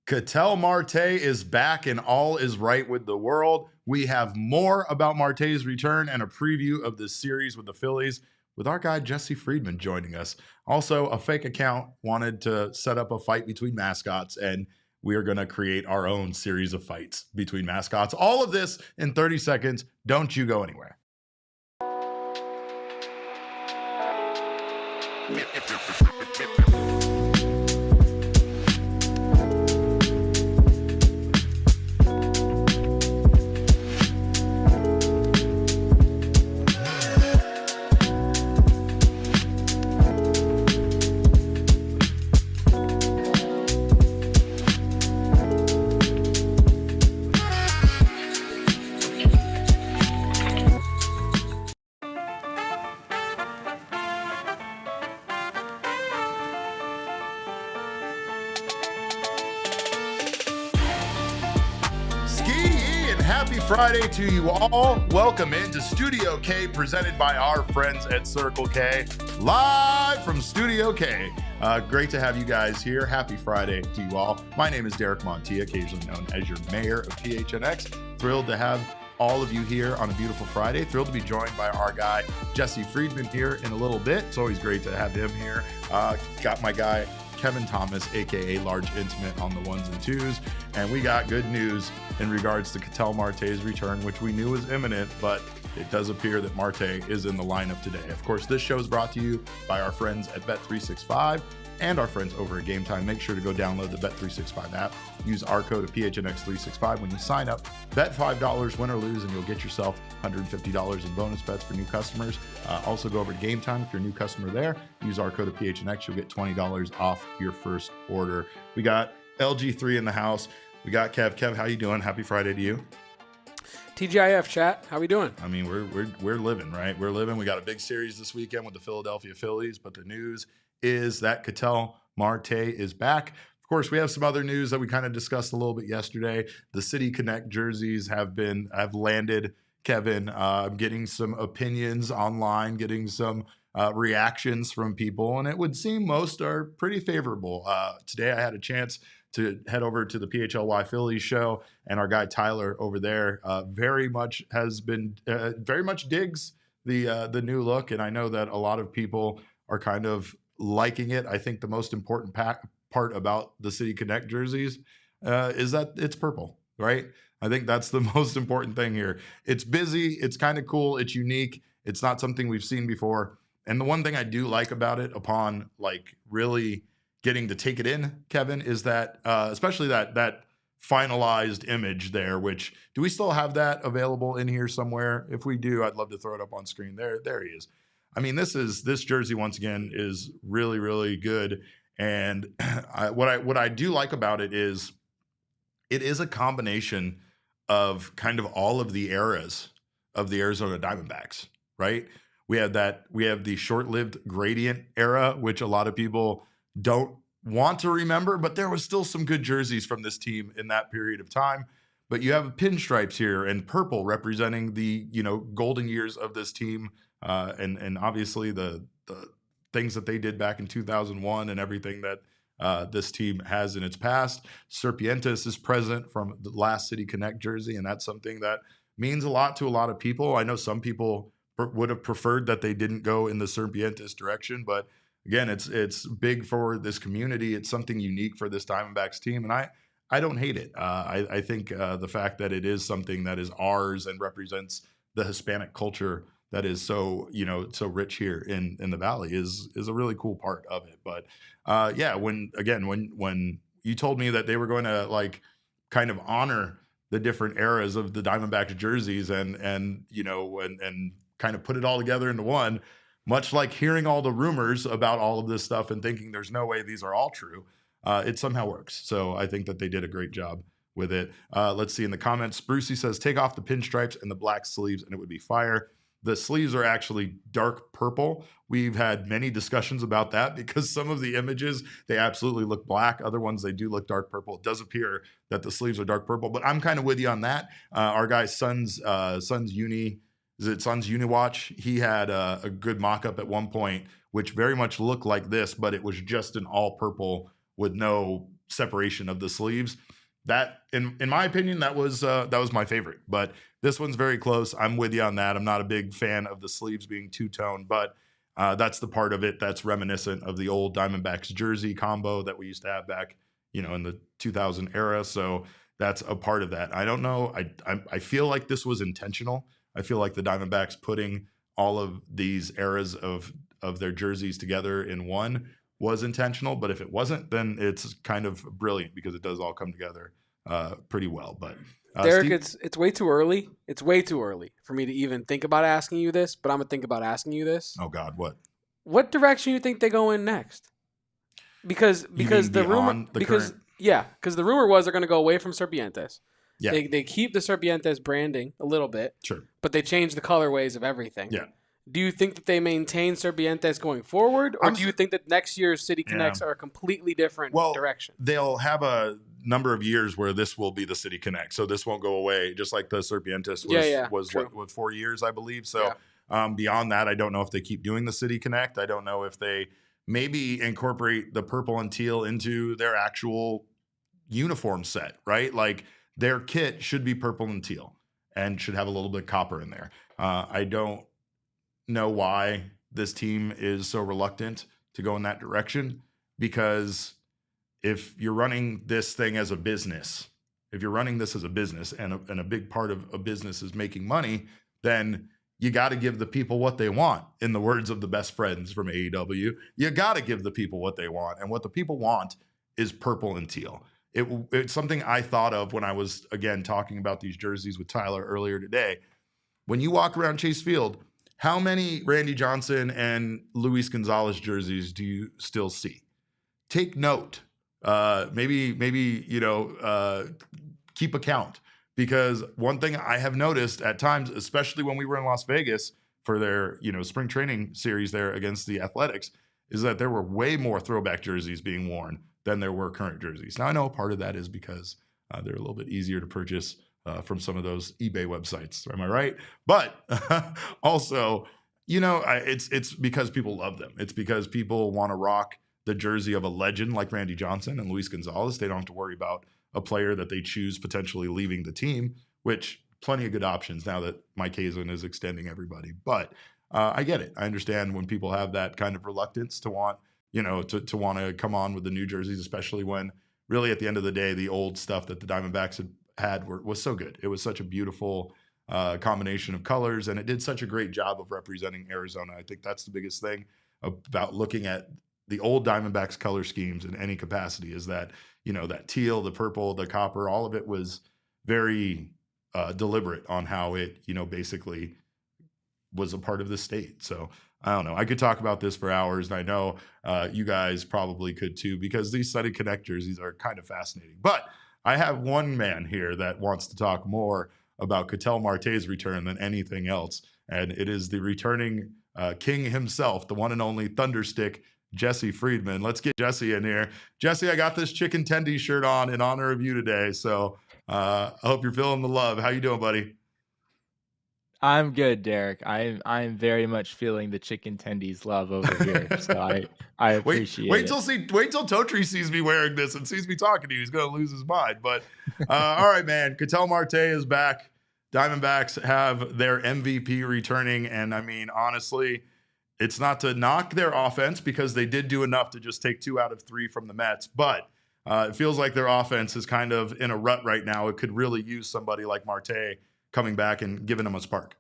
Ketel Marte is back and all is right with the world. We have more about Marte's return and a preview of this series with the Phillies with our guy Jesse Friedman joining us. Also, a fake account wanted to set up a fight between mascots, and we are going to create our own series of fights between mascots. All of this in 30 seconds. Don't you go anywhere. Happy Friday to you all. Welcome into Studio K, presented by our friends at Circle K, live from Studio K. Great to have you guys here. Happy Friday to you all. My name is Derek Montilla, occasionally known as your mayor of PHNX. Thrilled to have all of you here on a beautiful Friday. Thrilled to be joined by our guy, Jesse Friedman, here in a little bit. It's always great to have him here. Got my guy, Kevin Thomas, aka Large Intimate, on the ones and twos. And we got good news in regards to Ketel Marte's return, which we knew was imminent, but it does appear that Marte is in the lineup today. Of course, this show is brought to you by our friends at Bet365 and our friends over at Game Time. Make sure to go download the Bet365 app. Use our code of PHNX365 when you sign up. Bet $5, win or lose, and you'll get yourself $150 in bonus bets for new customers. Also go over to Game Time if you're a new customer there. Use our code of PHNX. You'll get $20 off your first order. We got LG3 in the house. We got Kev. Kev, how you doing? Happy Friday to you. TGIF chat, how we doing? I mean, we're living, right? We're living. We got a big series this weekend with the Philadelphia Phillies, but the news is that Ketel Marte is back. Of course, we have some other news that we kind of discussed a little bit yesterday. The City Connect jerseys have landed. Kevin, I'm getting some opinions online, getting some reactions from people, and it would seem most are pretty favorable. Today, I had a chance to head over to the PHLY Phillies show, and our guy Tyler over there very much digs the new look, and I know that a lot of people are kind of liking it. I think the most important part about the City Connect jerseys is that it's purple, right? I think that's the most important thing here. It's busy, it's kind of cool, it's unique, it's not something we've seen before. And the one thing I do like about it, upon like really getting to take it in, Kevin, is that especially that finalized image there, which, do we still have that available in here somewhere? If we do, I'd love to throw it up on screen. There he is. I mean, this jersey once again is really, really good. And what I do like about it is a combination of kind of all of the eras of the Arizona Diamondbacks, right? We have the short-lived gradient era, which a lot of people don't want to remember, but there was still some good jerseys from this team in that period of time. But you have pinstripes here and purple representing the golden years of this team, and obviously the things that they did back in 2001 and everything that this team has in its past. Serpientes is present from the last City Connect jersey, and that's something that means a lot to a lot of people. I know some people would have preferred that they didn't go in the Serpientes direction, but again, it's big for this community. It's something unique for this Diamondbacks team, and I don't hate it. I think the fact that it is something that is ours and represents the Hispanic culture that is so rich here in the Valley is a really cool part of it. But when you told me that they were going to like kind of honor the different eras of the Diamondbacks jerseys and kind of put it all together into one, much like hearing all the rumors about all of this stuff and thinking there's no way these are all true, it somehow works. So I think that they did a great job with it. Let's see in the comments. Sprucey says, take off the pinstripes and the black sleeves and it would be fire. The sleeves are actually dark purple. We've had many discussions about that because some of the images, they absolutely look black. Other ones, they do look dark purple. It does appear that the sleeves are dark purple, but I'm kind of with you on that. Our guy Suns Uniwatch, he had a good mock-up at one point, which very much looked like this, but it was just an all purple with no separation of the sleeves. That, in my opinion, that was my favorite. But this one's very close. I'm with you on that. I'm not a big fan of the sleeves being two-tone, but that's the part of it that's reminiscent of the old Diamondbacks jersey combo that we used to have back, in the 2000 era. So that's a part of that. I don't know. I feel like this was intentional. I feel like the Diamondbacks putting all of these eras of their jerseys together in one was intentional. But if it wasn't, then it's kind of brilliant because it does all come together pretty well. But Derek, Steve? it's way too early. It's way too early for me to even think about asking you this, but I'm gonna think about asking you this. Oh God, what? What direction you think they go in next? Because the rumor because the rumor was they're gonna go away from Serpientes. Yeah. They keep the Serpientes branding a little bit, Sure. but they change the colorways of everything. Yeah. Do you think that they maintain Serpientes going forward, or do you think that next year's City Connects are a completely different direction? They'll have a number of years where this will be the City Connect, so this won't go away, just like the Serpientes was what 4 years, I believe. So beyond that, I don't know if they keep doing the City Connect. I don't know if they maybe incorporate the purple and teal into their actual uniform set, right? Like their kit should be purple and teal and should have a little bit of copper in there. I don't know why this team is so reluctant to go in that direction, because if you're running this thing as a business, and a big part of a business is making money, then you got to give the people what they want. In the words of the best friends from AEW, you got to give the people what they want. And what the people want is purple and teal. It's something I thought of when I was, again, talking about these jerseys with Tyler earlier today. When you walk around Chase Field, how many Randy Johnson and Luis Gonzalez jerseys do you still see? Take note. Maybe keep a count, because one thing I have noticed at times, especially when we were in Las Vegas for their spring training series there against the Athletics, is that there were way more throwback jerseys being worn than there were current jerseys. Now I know a part of that is because they're a little bit easier to purchase from some of those eBay websites. Am I right? But also, it's because people love them. It's because people want to rock the jersey of a legend like Randy Johnson and Luis Gonzalez. They don't have to worry about a player that they choose potentially leaving the team, which plenty of good options now that Mike Hazen is extending everybody. But I get it. I understand when people have that kind of reluctance to want, to want to come on with the new jerseys, especially when really at the end of the day, the old stuff that the Diamondbacks was so good. It was such a beautiful combination of colors, and it did such a great job of representing Arizona. I think that's the biggest thing about looking at the old Diamondbacks color schemes in any capacity, is that, that teal, the purple, the copper, all of it was very deliberate on how it, basically was a part of the state. So I don't know. I could talk about this for hours, and I know you guys probably could too, because these City Connect jerseys are kind of fascinating. But I have one man here that wants to talk more about Ketel Marte's return than anything else, and it is the returning king himself, the one and only Thunderstick, Jesse Friedman. Let's get Jesse in here. Jesse, I got this chicken tendy shirt on in honor of you today, so I hope you're feeling the love. How you doing, buddy? I'm good, Derek. I'm very much feeling the chicken tendies love over here, so I appreciate wait it. Wait till Totri sees me wearing this and sees me talking to you. He's going to lose his mind. But all right, man. Ketel Marte is back. Diamondbacks have their MVP returning, and I mean, honestly, it's not to knock their offense, because they did do enough to just take 2 out of 3 from the Mets, but it feels like their offense is kind of in a rut right now. It could really use somebody like Marte coming back and giving them a spark.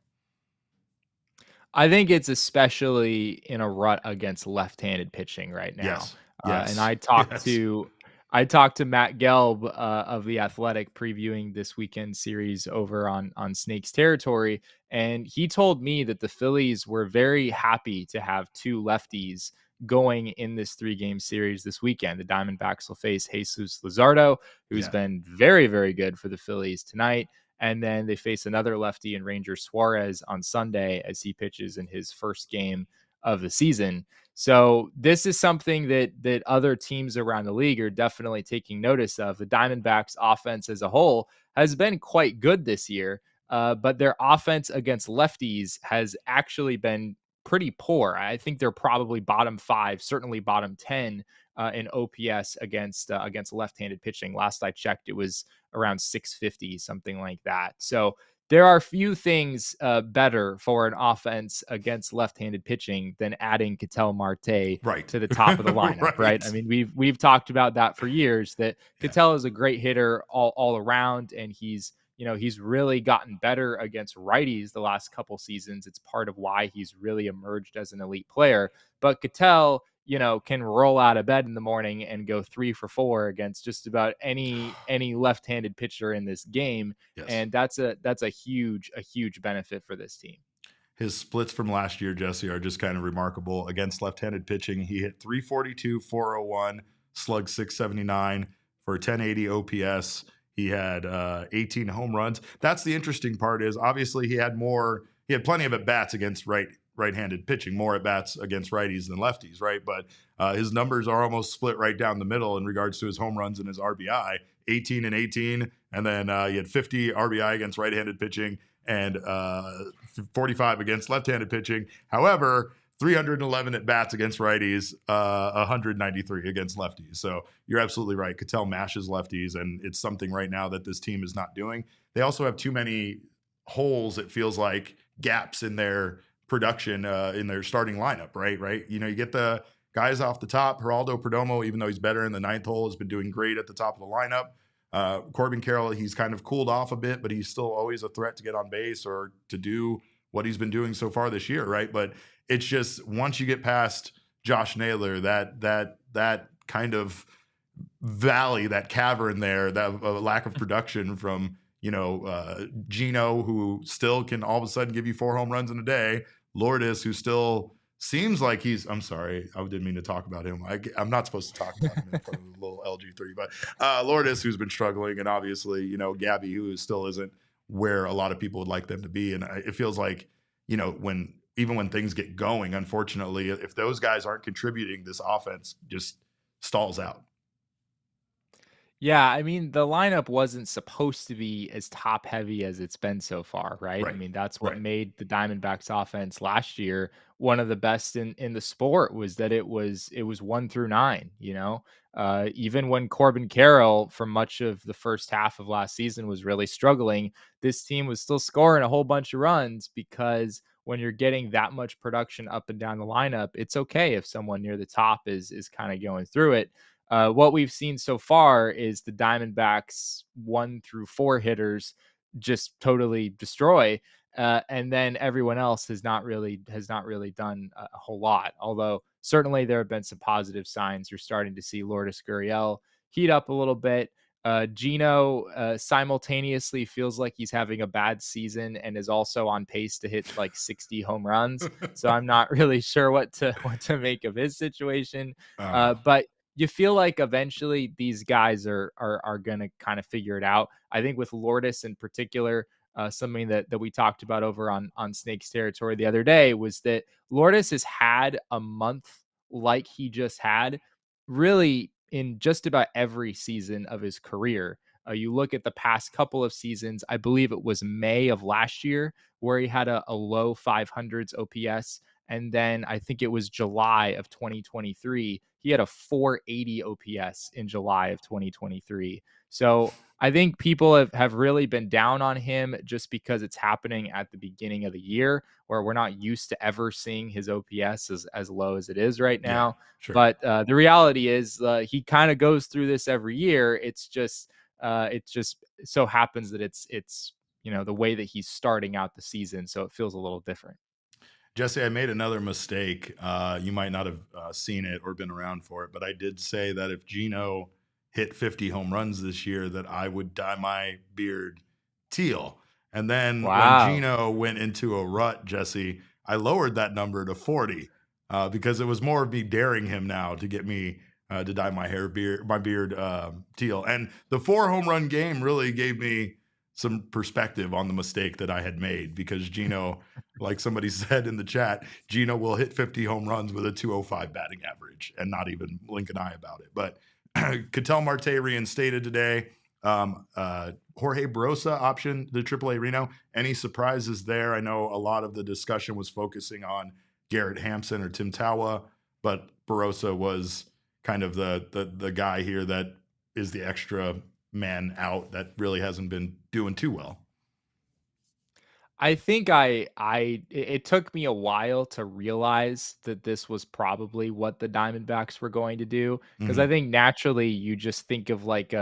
I think it's especially in a rut against left-handed pitching right now. Yes. And I talked to Matt Gelb of The Athletic previewing this weekend series over on Snakes territory, and he told me that the Phillies were very happy to have 2 lefties going in this 3-game series this weekend. The Diamondbacks will face Jesus Luzardo, who's been very, very good for the Phillies tonight. And then they face another lefty in Ranger Suarez on Sunday as he pitches in his first game of the season. So this is something that other teams around the league are definitely taking notice of. The Diamondbacks offense as a whole has been quite good this year, but their offense against lefties has actually been pretty poor. I think they're probably bottom 5, certainly bottom 10 in OPS against left-handed pitching. Last I checked, it was around 650, something like that. So there are few things better for an offense against left-handed pitching than adding Ketel Marte right to the top of the lineup, right? I mean, we've talked about that for years, that Ketel is a great hitter all around, and he's really gotten better against righties the last couple seasons. It's part of why he's really emerged as an elite player. But Ketel, can roll out of bed in the morning and go 3 for 4 against just about any left-handed pitcher in this game. Yes. And that's a huge benefit for this team. His splits from last year, Jesse, are just kind of remarkable. Against left-handed pitching, he hit 342, 401, slug 679 for 1080 OPS. He had 18 home runs. That's the interesting part, is obviously he had plenty of at-bats against right-handed pitching, more at-bats against righties than lefties, right? But his numbers are almost split right down the middle in regards to his home runs and his RBI, 18 and 18. And then he had 50 RBI against right-handed pitching and 45 against left-handed pitching. However, 311 at-bats against righties, 193 against lefties. So you're absolutely right. Ketel mashes lefties, and it's something right now that this team is not doing. They also have too many holes, it feels like, gaps in their production, in their starting lineup, right? You get the guys off the top. Geraldo Perdomo, even though he's better in the ninth hole, has been doing great at the top of the lineup. Corbin Carroll, he's kind of cooled off a bit, but he's still always a threat to get on base or to do what he's been doing so far this year, right? But it's just, once you get past Josh Naylor, that kind of valley, that cavern there, that lack of production from Gino, who still can all of a sudden give you 4 home runs in a day, Lourdes, who still seems like I'm sorry, I didn't mean to talk about him. I'm not supposed to talk about him in front of the little LG3, but Lourdes, who's been struggling, and obviously, Gabby, who still isn't where a lot of people would like them to be. And it feels like, even when things get going, unfortunately, if those guys aren't contributing, this offense just stalls out. Yeah, I mean, the lineup wasn't supposed to be as top heavy as it's been so far, right? I mean, that's what made the Diamondbacks offense last year one of the best in the sport, was that it was 1 through 9, even when Corbin Carroll, for much of the first half of last season, was really struggling, this team was still scoring a whole bunch of runs, because when you're getting that much production up and down the lineup, it's okay if someone near the top is kind of going through it. What we've seen so far is the Diamondbacks 1 through 4 hitters just totally destroy, and then everyone else has not really done a whole lot. Although certainly there have been some positive signs. You're starting to see Lourdes Gurriel heat up a little bit. Gino simultaneously feels like he's having a bad season and is also on pace to hit like 60 home runs. So I'm not really sure what to make of his situation. But you feel like eventually these guys are going to kind of figure it out. I think with Lourdes in particular, something that we talked about over on Snakes Territory the other day was that Lourdes has had a month like he just had really in just about every season of his career. You look at the past couple of seasons, I believe it was May of last year where he had a low 500s OPS. And then I think it was July of 2023. He had a 480 OPS in July of 2023. So I think people have really been down on him just because it's happening at the beginning of the year, where we're not used to ever seeing his OPS as low as it is right now. Yeah, sure. But the reality is he kind of goes through this every year. It's just so happens that it's the way that he's starting out the season. So it feels a little different. Jesse, I made another mistake. You might not have seen it or been around for it, but I did say that if Gino hit 50 home runs this year, that I would dye my beard teal. And then when Gino went into a rut, Jesse, I lowered that number to 40 because it was more of me daring him now to get me to dye my beard teal. And the 4 home run game really gave me some perspective on the mistake that I had made, because Gino, like somebody said in the chat, Gino will hit 50 home runs with a 205 batting average and not even blink an eye about it. But Ketel Marte reinstated today. Jorge Barosa option to AAA Reno. Any surprises there? I know a lot of the discussion was focusing on Garrett Hampson or Tim Tawa, but Barosa was kind of the guy here that is the extra man out that really hasn't been doing too well. I think it took me a while to realize that this was probably what the Diamondbacks were going to do, because I think naturally you just think of like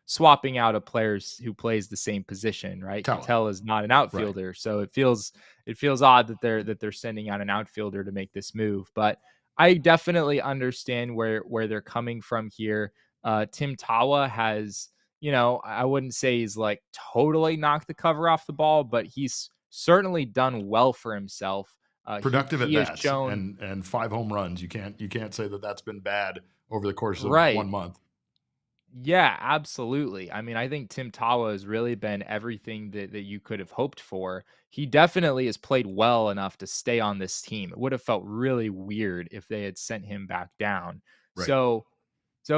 swapping out a player who plays the same position, right? Ketel is not an outfielder, right. So it feels odd that they're sending out an outfielder to make this move. But I definitely understand where they're coming from here. Tim Tawa has, I wouldn't say he's like totally knocked the cover off the ball, but he's certainly done well for himself. Productive at best, shown, and 5 home runs. You can't say that that's been bad over the course of 1 month. Yeah, absolutely. I mean, I think Tim Tawa has really been everything that you could have hoped for. He definitely has played well enough to stay on this team. It would have felt really weird if they had sent him back down. Right. So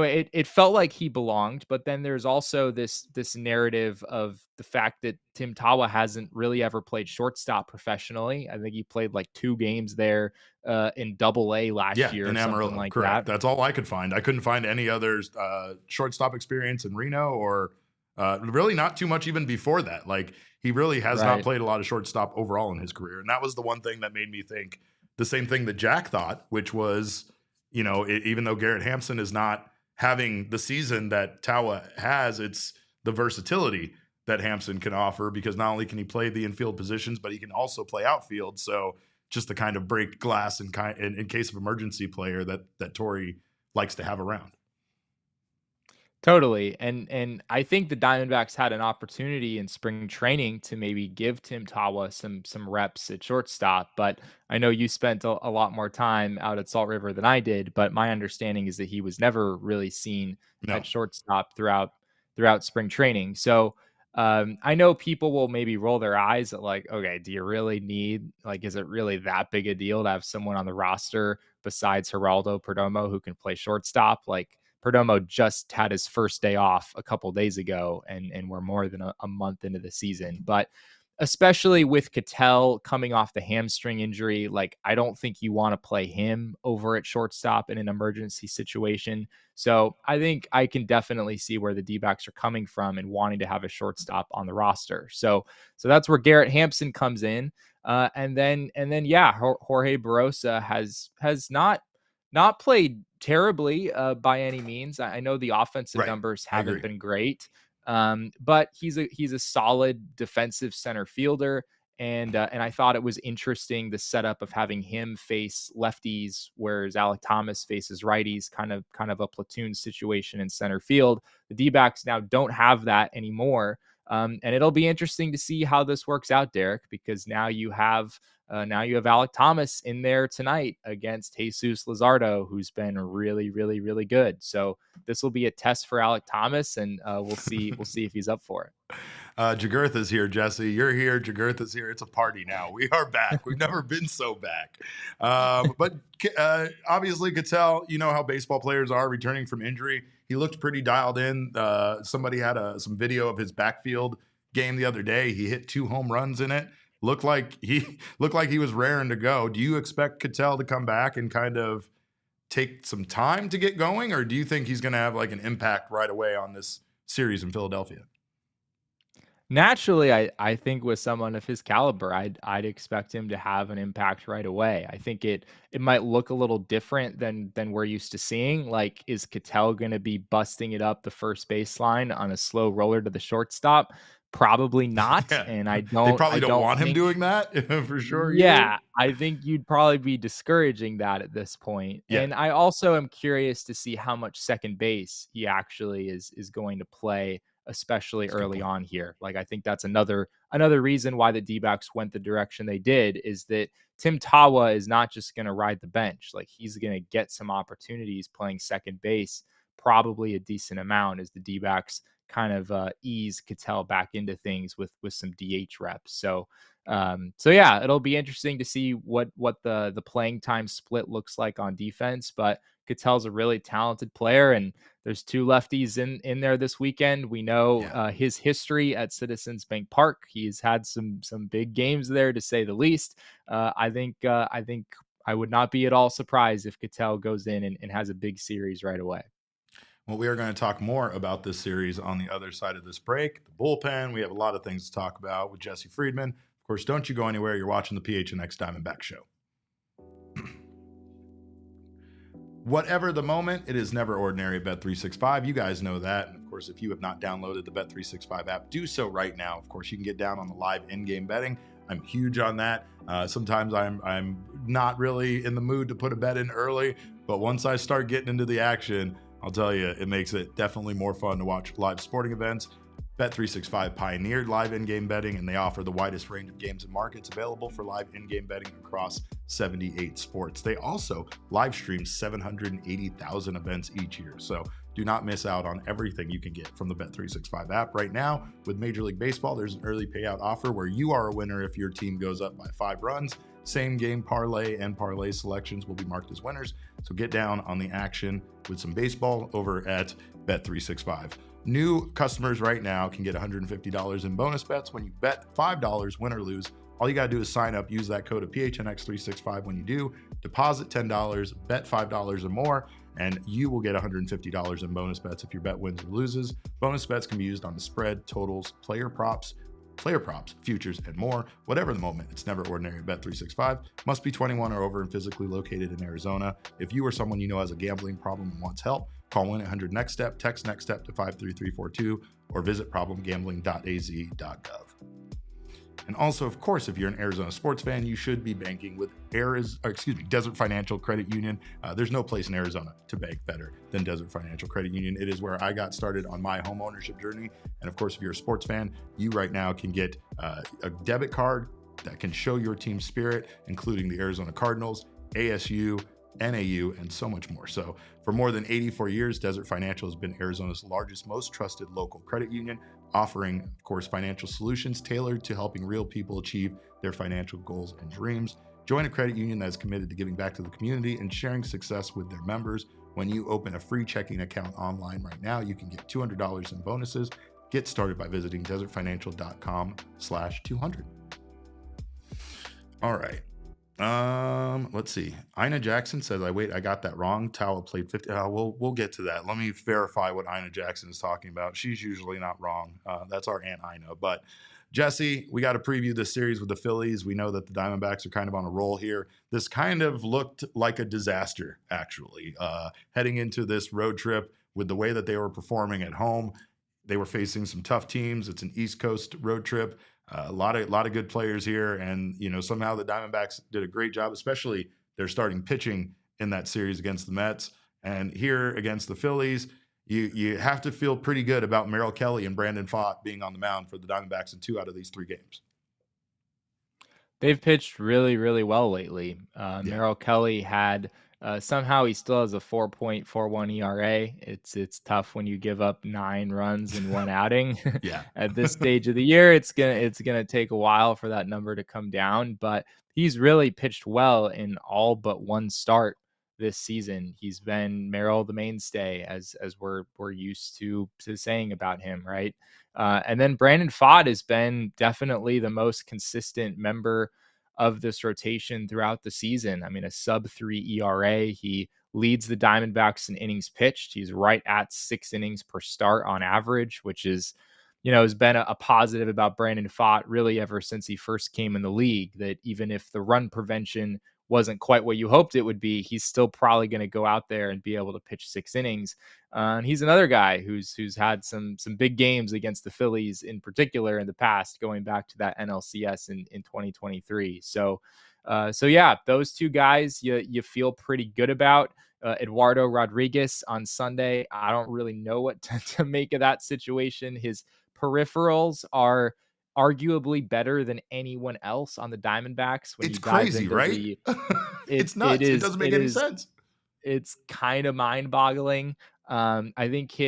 it felt like he belonged, but then there's also this narrative of the fact that Tim Tawa hasn't really ever played shortstop professionally. I think he played like 2 games there in Double-A last year, in Amarillo, like correct. that. That's all I could find. I couldn't find any other shortstop experience in Reno, or really not too much even before that. Like, he really has not played a lot of shortstop overall in his career, and that was the one thing that made me think the same thing that Jack thought, which was, even though Garrett Hampson is not having the season that Tawa has, it's the versatility that Hampson can offer, because not only can he play the infield positions, but he can also play outfield. So just the kind of break glass in case of emergency player that Torrey likes to have around. Totally. And I think the Diamondbacks had an opportunity in spring training to maybe give Tim Tawa some reps at shortstop, but I know you spent a lot more time out at Salt River than I did, but my understanding is that he was never really seen at shortstop throughout spring training. So I know people will maybe roll their eyes at like, okay, do you really need, like, is it really that big a deal to have someone on the roster besides Geraldo Perdomo who can play shortstop? Like, Perdomo just had his first day off a couple days ago, and we're more than a month into the season. But especially with Ketel coming off the hamstring injury, like, I don't think you want to play him over at shortstop in an emergency situation. So I think I can definitely see where the Dbacks are coming from and wanting to have a shortstop on the roster. So that's where Garrett Hampson comes in. And then Jorge Barosa has not played terribly by any means. I know the offensive numbers haven't been great, but he's a solid defensive center fielder, and I thought it was interesting the setup of having him face lefties, whereas Alek Thomas faces righties, kind of a platoon situation in center field. The D-backs now don't have that anymore. And it'll be interesting to see how this works out, Derek, because now you have Alek Thomas in there tonight against Jesus Luzardo, who's been really, really, really good. So this will be a test for Alek Thomas, and we'll see if he's up for it. Jagurtha's here, Jesse. You're here. Jagurtha's here. It's a party now. We are back. We've never been so back. But obviously, Ketel, you know how baseball players are returning from injury. He looked pretty dialed in. Somebody had some video of his backfield game the other day. He hit 2 home runs in it. Looked like he was raring to go. Do you expect Ketel to come back and kind of take some time to get going, or do you think he's going to have like an impact right away on this series in Philadelphia? Naturally, I think with someone of his caliber, I'd expect him to have an impact right away. I think it might look a little different than we're used to seeing. Like, is Ketel going to be busting it up the first baseline on a slow roller to the shortstop? Probably not. Yeah. And I don't. They probably don't want him doing that for sure. Yeah, I think you'd probably be discouraging that at this point. Yeah. And I also am curious to see how much second base he actually is going to play, especially early on here. Like, I think that's another reason why the D-backs went the direction they did, is that Tim Tawa is not just going to ride the bench. Like, he's going to get some opportunities playing second base, probably a decent amount, as the D-backs kind of ease Ketel back into things with some DH reps. So yeah, it'll be interesting to see what the playing time split looks like on defense, but Ketel's a really talented player, and there's 2 lefties in there this weekend. We know his history at Citizens Bank Park. He's had some big games there, to say the least. I think I would not be at all surprised if Ketel goes in and has a big series right away. Well, we are going to talk more about this series on the other side of this break. The bullpen, we have a lot of things to talk about with Jesse Friedman. Of course, don't you go anywhere. You're watching the PHNX Diamondback Show. Whatever the moment, it is never ordinary at Bet365. You guys know that. And of course, if you have not downloaded the Bet365 app, do so right now. Of course, you can get down on the live in-game betting. I'm huge on that. Sometimes I'm not really in the mood to put a bet in early, but once I start getting into the action, I'll tell you, it makes it definitely more fun to watch live sporting events. Bet365 pioneered live in-game betting, and they offer the widest range of games and markets available for live in-game betting across 78 sports. They also live stream 780,000 events each year. So do not miss out on everything you can get from the Bet365 app. Right now, with Major League Baseball, there's an early payout offer where you are a winner if your team goes up by 5 runs. Same game parlay and parlay selections will be marked as winners. So get down on the action with some baseball over at Bet365. New customers right now can get $150 in bonus bets when you bet $5, win or lose. All you got to do is sign up, use that code of PHNX365 when you do, deposit $10, bet $5 or more, and you will get $150 in bonus bets if your bet wins or loses. Bonus bets can be used on the spread, totals, player props, futures, and more. Whatever the moment, it's never ordinary at Bet365. Must be 21 or over and physically located in Arizona. If you or someone you know has a gambling problem and wants help, call 1-800-NEXT-STEP, text NEXT STEP to 53342, or visit problemgambling.az.gov. And also, of course, if you're an Arizona sports fan, you should be banking with Desert Financial Credit Union. There's no place in Arizona to bank better than Desert Financial Credit Union. It is where I got started on my home ownership journey. And of course, if you're a sports fan, you right now can get a debit card that can show your team's spirit, including the Arizona Cardinals, ASU, NAU, and so much more. So for more than 84 years, Desert Financial has been Arizona's largest, most trusted local credit union, offering, of course, financial solutions tailored to helping real people achieve their financial goals and dreams. Join a credit union that is committed to giving back to the community and sharing success with their members. When you open a free checking account online right now, you can get $200 in bonuses. Get started by visiting desertfinancial.com/200. All right. Let's see. Ina Jackson says, I got that wrong. Tawa played 50. We'll get to that. Let me verify what Ina Jackson is talking about. She's usually not wrong. That's our Aunt Ina. But Jesse, we got to preview this series with the Phillies. We know that the Diamondbacks are kind of on a roll here. This kind of looked like a disaster, actually. Heading into this road trip with the way that they were performing at home, they were facing some tough teams. It's an East Coast road trip. A lot of good players here, and somehow the Diamondbacks did a great job, especially their starting pitching in that series against the Mets. And here against the Phillies, you have to feel pretty good about Merrill Kelly and Brandon Pfaadt being on the mound for the Diamondbacks in 2 out of these 3 games. They've pitched really, really well lately. Merrill Kelly had somehow he still has a 4.41 ERA. It's tough when you give up 9 runs in 1 outing. Yeah. At this stage of the year, it's gonna take a while for that number to come down. But he's really pitched well in all but 1 start this season. He's been Merrill the mainstay, as we're used to saying about him, right? And then Brandon Pfaadt has been definitely the most consistent member of this rotation throughout the season. I mean, a sub-3 ERA. He leads the Diamondbacks in innings pitched. He's right at 6 innings per start on average, which is, has been a positive about Brandon Pfaadt really ever since he first came in the league, that even if the run prevention wasn't quite what you hoped it would be, he's still probably going to go out there and be able to pitch 6 innings. And he's another guy who's had some big games against the Phillies in particular in the past, going back to that NLCS in 2023. So yeah, those 2 guys you feel pretty good about. Eduardo Rodriguez on Sunday, I don't really know what to make of that situation. His peripherals are arguably better than anyone else on the Diamondbacks. When it's crazy, right? It's nuts. It doesn't make any sense. It's kind of mind-boggling. I think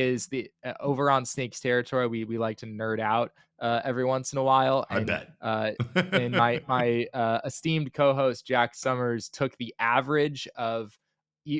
over on Snakes territory, we like to nerd out every once in a while. And, I bet. And my esteemed co-host Jack Summers took the average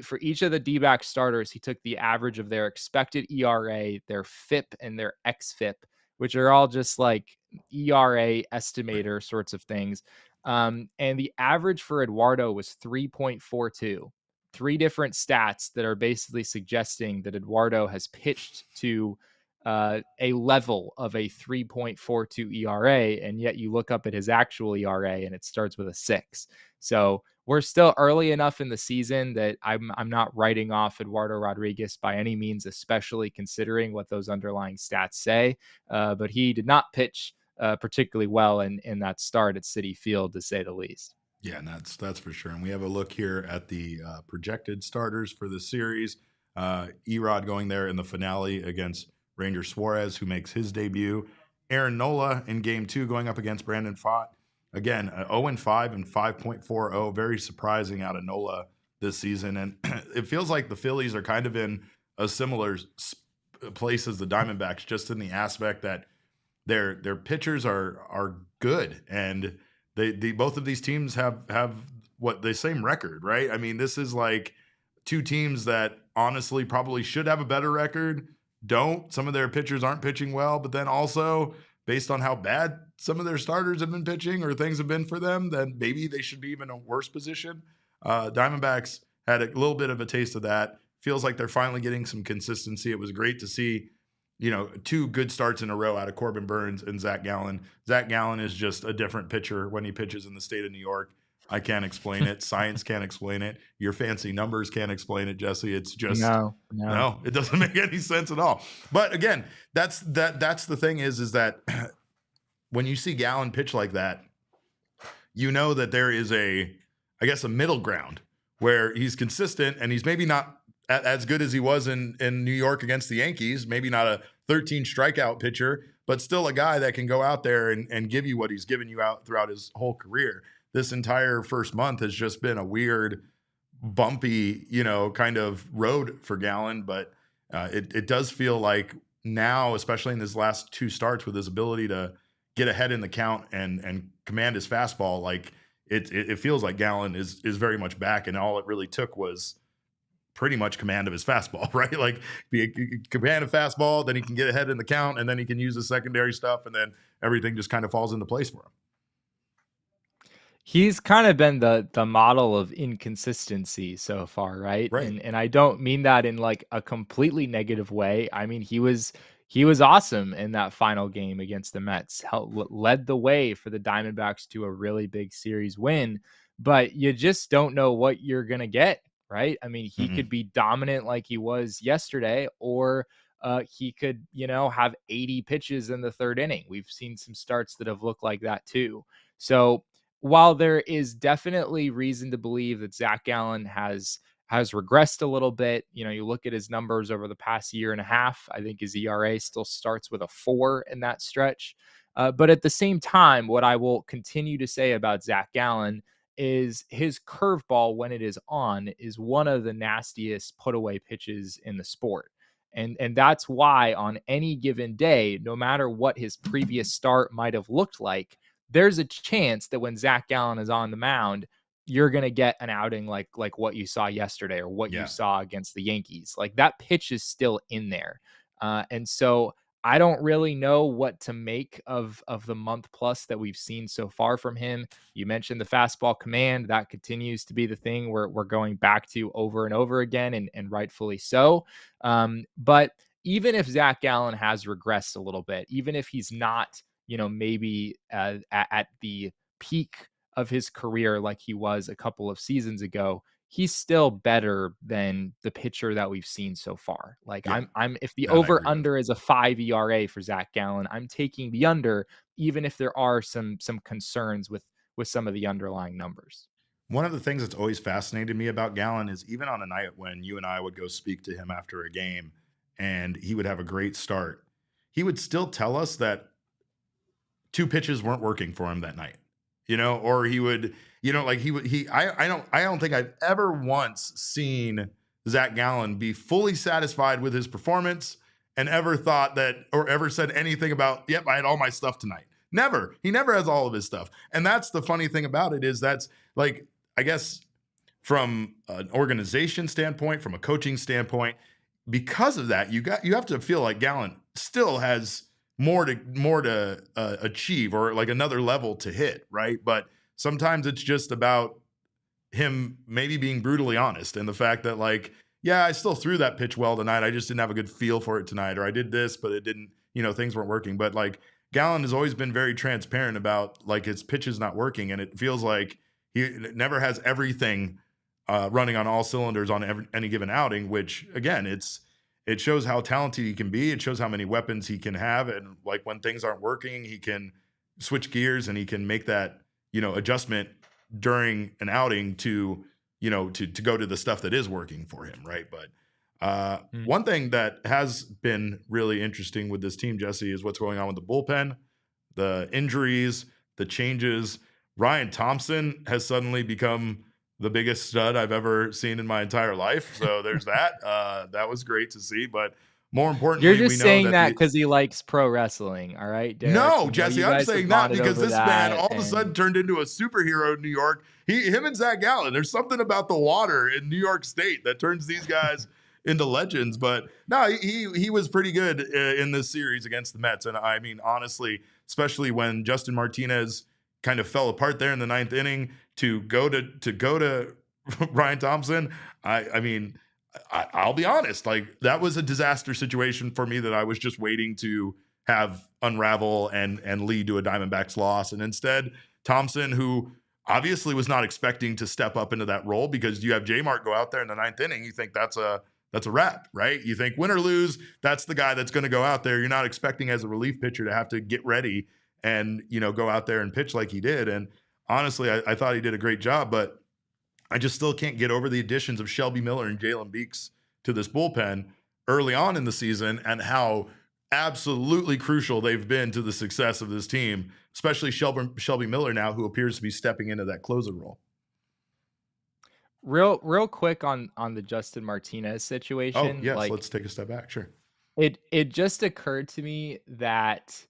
for each of the Dbacks starters. He took the average of their expected ERA, their FIP, and their xFIP, which are all just like ERA estimator sorts of things. And the average for Eduardo was 3.42. Three different stats that are basically suggesting that Eduardo has pitched to a level of a 3.42 ERA, and yet you look up at his actual ERA and it starts with a 6. So we're still early enough in the season that I'm not writing off Eduardo Rodriguez by any means, especially considering what those underlying stats say. But he did not pitch particularly well in that start at Citi Field, to say the least. Yeah, and that's for sure. And we have a look here at the projected starters for the series. Erod going there in the finale against Ranger Suarez, who makes his debut. Aaron Nola in game 2 going up against Brandon Pfaadt. Again, 0-5 and 5.40. Very surprising out of Nola this season. And it feels like the Phillies are kind of in a similar place as the Diamondbacks, just in the aspect that their pitchers are good, and they both of these teams have what the same record, right? I mean, this is like two teams that honestly probably should have a better record. Don't. Some of their pitchers aren't pitching well, but then also based on how bad some of their starters have been pitching or things have been for them, then maybe they should be even in a worse position. Diamondbacks had a little bit of a taste of that. Feels like they're finally getting some consistency. It was great to see, 2 good starts in a row out of Corbin Burnes and Zach Gallen. Zach Gallen is just a different pitcher when he pitches in the state of New York. I can't explain it. Science can't explain it. Your fancy numbers can't explain it, Jesse. It's just no, it doesn't make any sense at all. But again, that's the thing is that when you see Gallen pitch like that, you know that there is a middle ground where he's consistent and he's maybe not as good as he was in New York against the Yankees, maybe not a 13 strikeout pitcher, but still a guy that can go out there and give you what he's given you out throughout his whole career. This entire first month has just been a weird, bumpy, kind of road for Gallen, but it does feel like now, especially in his last 2 starts, with his ability to get ahead in the count and command his fastball, like it feels like Gallen is very much back, and all it really took was pretty much command of his fastball, right? Like command of fastball, then he can get ahead in the count, and then he can use the secondary stuff, and then everything just kind of falls into place for him. He's kind of been the model of inconsistency so far, right? And I don't mean that in like a completely negative way. I mean, he was awesome in that final game against the Mets, led the way for the Diamondbacks to a really big series win, but you just don't know what you're going to get, right? I mean, he could be dominant like he was yesterday, or he could, have 80 pitches in the 3rd inning. We've seen some starts that have looked like that too. So while there is definitely reason to believe that Zach Gallen has regressed a little bit, you look at his numbers over the past year and a half, I think his ERA still starts with a 4 in that stretch. But at the same time, what I will continue to say about Zach Gallen is his curveball, when it is on, is one of the nastiest put away pitches in the sport. And that's why on any given day, no matter what his previous start might have looked like, there's a chance that when Zach Gallen is on the mound, you're going to get an outing like what you saw yesterday or what you saw against the Yankees. Like that pitch is still in there. And so I don't really know what to make of the month plus that we've seen so far from him. You mentioned the fastball command. That continues to be the thing we're going back to over and over again, and rightfully so. But even if Zach Gallen has regressed a little bit, even if he's not, maybe at the peak of his career like he was a couple of seasons ago, he's still better than the pitcher that we've seen so far. Like I'm if the over under is a 5 ERA for Zach Gallen, I'm taking the under, even if there are some concerns with some of the underlying numbers. One of the things that's always fascinated me about Gallen is even on a night when you and I would go speak to him after a game and he would have a great start, he would still tell us that 2 pitches weren't working for him that night, or he would, I don't think I've ever once seen Zach Gallen be fully satisfied with his performance and ever thought that, or ever said anything about, yep, I had all my stuff tonight. Never. He never has all of his stuff. And that's the funny thing about it, is that's like, I guess from an organization standpoint, from a coaching standpoint, because of that, you have to feel like Gallen still has more to achieve, or like another level to hit, right? But sometimes it's just about him maybe being brutally honest, and the fact that like, yeah, I still threw that pitch well tonight. I just didn't have a good feel for it tonight, or I did this, but it didn't, things weren't working. But like Gallen has always been very transparent about like his pitches not working, and it feels like he never has everything running on all cylinders on any given outing, which again, it shows how talented he can be. It shows how many weapons he can have. And like when things aren't working, he can switch gears and he can make that, adjustment during an outing to go to the stuff that is working for him. Right. But one thing that has been really interesting with this team, Jesse, is what's going on with the bullpen, the injuries, the changes. Ryan Thompson has suddenly become the biggest stud I've ever seen in my entire life. So there's that. That was great to see. But more importantly, you're just saying that because he likes pro wrestling. All right, Derek? No, Jesse, I'm saying that because this man all of a sudden turned into a superhero in New York. Him and Zach Gallen, there's something about the water in New York State that turns these guys into legends. But no, he was pretty good in this series against the Mets. And I mean, honestly, especially when Justin Martinez kind of fell apart there in the 9th inning to go to Ryan Thompson. I mean, I'll be honest, like that was a disaster situation for me that I was just waiting to have unravel and lead to a Diamondbacks loss. And instead, Thompson, who obviously was not expecting to step up into that role, because you have J-Mart go out there in the 9th inning, you think that's a wrap, right? You think win or lose, that's the guy that's going to go out there. You're not expecting as a relief pitcher to have to get ready and, go out there and pitch like he did. And honestly, I thought he did a great job, but I just still can't get over the additions of Shelby Miller and Jalen Beeks to this bullpen early on in the season and how absolutely crucial they've been to the success of this team, especially Shelby Miller now, who appears to be stepping into that closer role. Real quick on the Justin Martinez situation. Oh, yes, let's take a step back. Sure. It just occurred to me that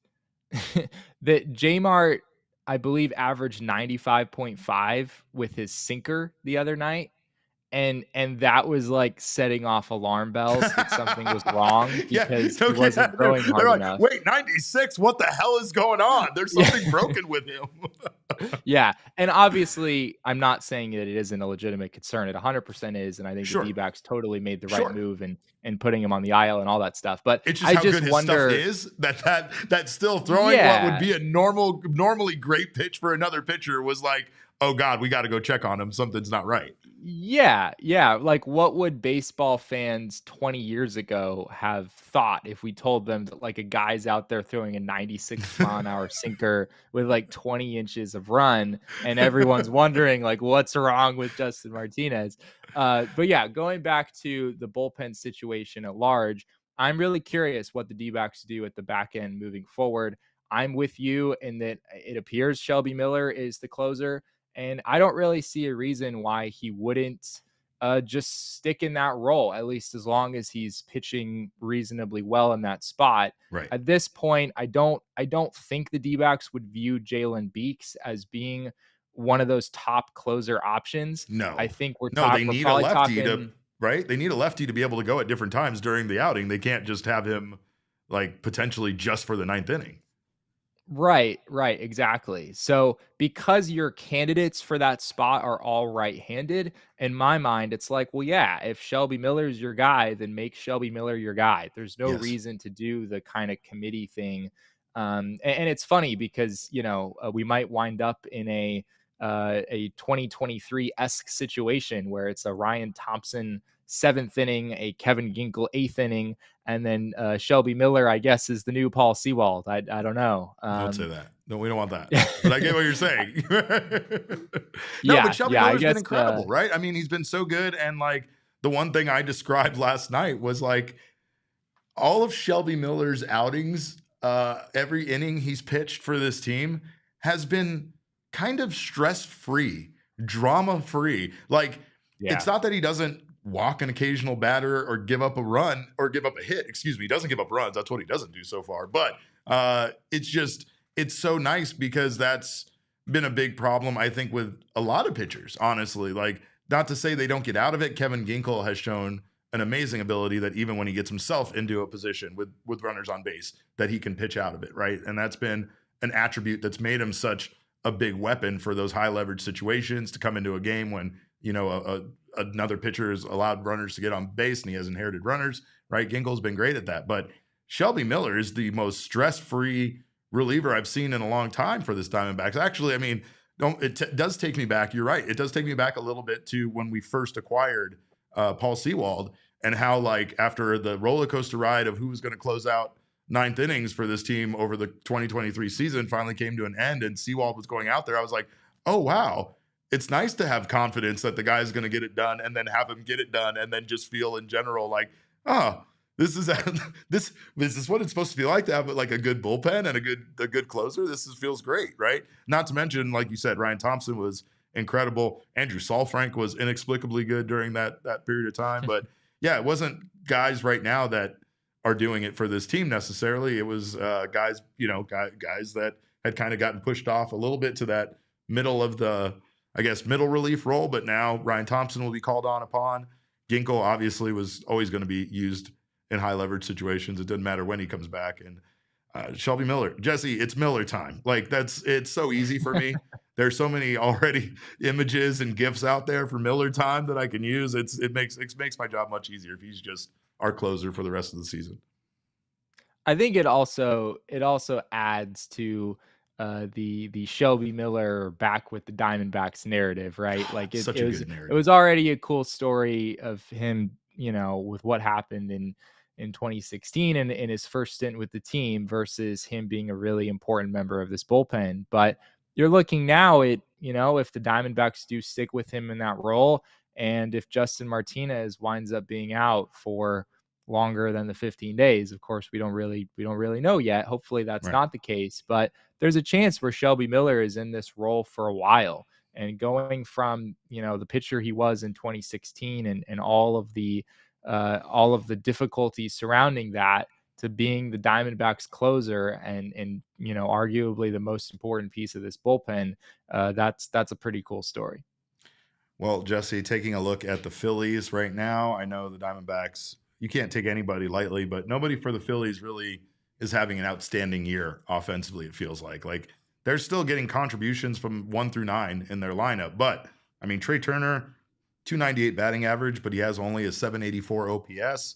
that J-Mart, I believe, averaged 95.5 with his sinker the other night. And that was like setting off alarm bells that something was wrong because he wasn't throwing hard enough. Wait, 96? What the hell is going on? There's something broken with him. Yeah. And obviously, I'm not saying that it isn't a legitimate concern. It 100% is. And I think the Dbacks totally made the right move and putting him on the IL and all that stuff. But it's just how good his stuff is that still throwing what would be a normally great pitch for another pitcher was like, oh God, we got to go check on him. Something's not right. Yeah. Like, what would baseball fans 20 years ago have thought if we told them that like a guy's out there throwing a 96 mile an hour sinker with like 20 inches of run, and everyone's wondering like what's wrong with Justin Martinez? But yeah, going back to the bullpen situation at large, I'm really curious what the Dbacks do at the back end moving forward. I'm with you in that it appears Shelby Miller is the closer. And I don't really see a reason why he wouldn't just stick in that role, at least as long as he's pitching reasonably well in that spot. Right. At this point, I don't think the Dbacks would view Jalen Beeks as being one of those top closer options. No, I think they need a lefty right? They need a lefty to be able to go at different times during the outing. They can't just have him like potentially just for the 9th inning. Right, exactly. So because your candidates for that spot are all right-handed, in my mind, it's like, well, yeah, if Shelby Miller's your guy, then make Shelby Miller your guy. There's no reason to do the kind of committee thing. And it's funny because, we might wind up in a 2023-esque situation where it's a Ryan Thompson 7th inning, a Kevin Ginkel 8th inning, and then Shelby Miller, I guess, is the new Paul Sewald. I don't know. Don't say that. No, we don't want that. But I get what you're saying. But Shelby Miller's been incredible, right? I mean, he's been so good. And like the one thing I described last night was like all of Shelby Miller's outings, every inning he's pitched for this team has been kind of stress-free, drama-free. Like it's not that he doesn't walk an occasional batter or give up a run or give up a hit. Excuse me. He doesn't give up runs. That's what he doesn't do so far. But it's so nice because that's been a big problem, I think, with a lot of pitchers, honestly. Like, not to say they don't get out of it. Kevin Ginkel has shown an amazing ability that even when he gets himself into a position with runners on base, that he can pitch out of it, right? And that's been an attribute that's made him such a big weapon for those high leverage situations to come into a game when, another pitcher has allowed runners to get on base and he has inherited runners, right? Ginkel's been great at that. But Shelby Miller is the most stress-free reliever I've seen in a long time for this Diamondbacks. Actually, I mean, does take me back. You're right. It does take me back a little bit to when we first acquired Paul Sewald, and how, like, after the roller coaster ride of who was going to close out ninth innings for this team over the 2023 season finally came to an end and Sewald was going out there, I was like, oh, wow. It's nice to have confidence that the guy's going to get it done and then have him get it done and then just feel in general like, oh, this is this is what it's supposed to be like to have like a good bullpen and a good closer. Feels great, right? Not to mention, like you said, Ryan Thompson was incredible. Andrew Saalfrank was inexplicably good during that period of time. But yeah, it wasn't guys right now that are doing it for this team necessarily. It was guys that had kind of gotten pushed off a little bit to that middle of the, I guess, middle relief role. But now Ryan Thompson will be called on upon. Ginkel obviously was always going to be used in high leverage situations. It doesn't matter when he comes back. And Shelby Miller, Jesse, it's Miller time. Like it's so easy for me. There's so many already images and GIFs out there for Miller time that I can use. It makes my job much easier if he's just our closer for the rest of the season. I think it also adds to the Shelby Miller back with the Diamondbacks narrative, right? Like it was already a cool story of him, with what happened in 2016 and in his first stint with the team versus him being a really important member of this bullpen. But you're looking now at, if the Diamondbacks do stick with him in that role, and if Justin Martinez winds up being out for longer than the 15 days, of course, we don't really know yet. Hopefully that's not the case, but there's a chance where Shelby Miller is in this role for a while, and going from, the pitcher he was in 2016 and all of the difficulties surrounding that to being the Diamondbacks closer and arguably the most important piece of this bullpen. That's a pretty cool story. Well, Jesse, taking a look at the Phillies right now, I know the Diamondbacks, you can't take anybody lightly, but nobody for the Phillies really is having an outstanding year offensively, it feels like. Like, they're still getting contributions from 1 through 9 in their lineup. But, I mean, Trey Turner, 298 batting average, but he has only a 784 OPS.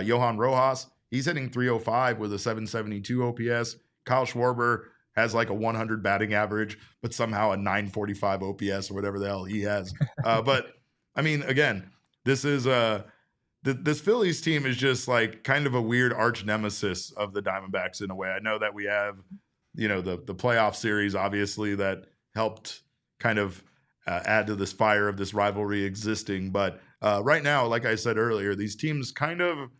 Johan Rojas, he's hitting 305 with a 772 OPS. Kyle Schwarber has like a 100 batting average, but somehow a 945 OPS or whatever the hell he has. But, I mean, again, this is this Phillies team is just like kind of a weird arch nemesis of the Diamondbacks in a way. I know that we have, the playoff series, obviously, that helped kind of add to this fire of this rivalry existing. But right now, like I said earlier, these teams kind of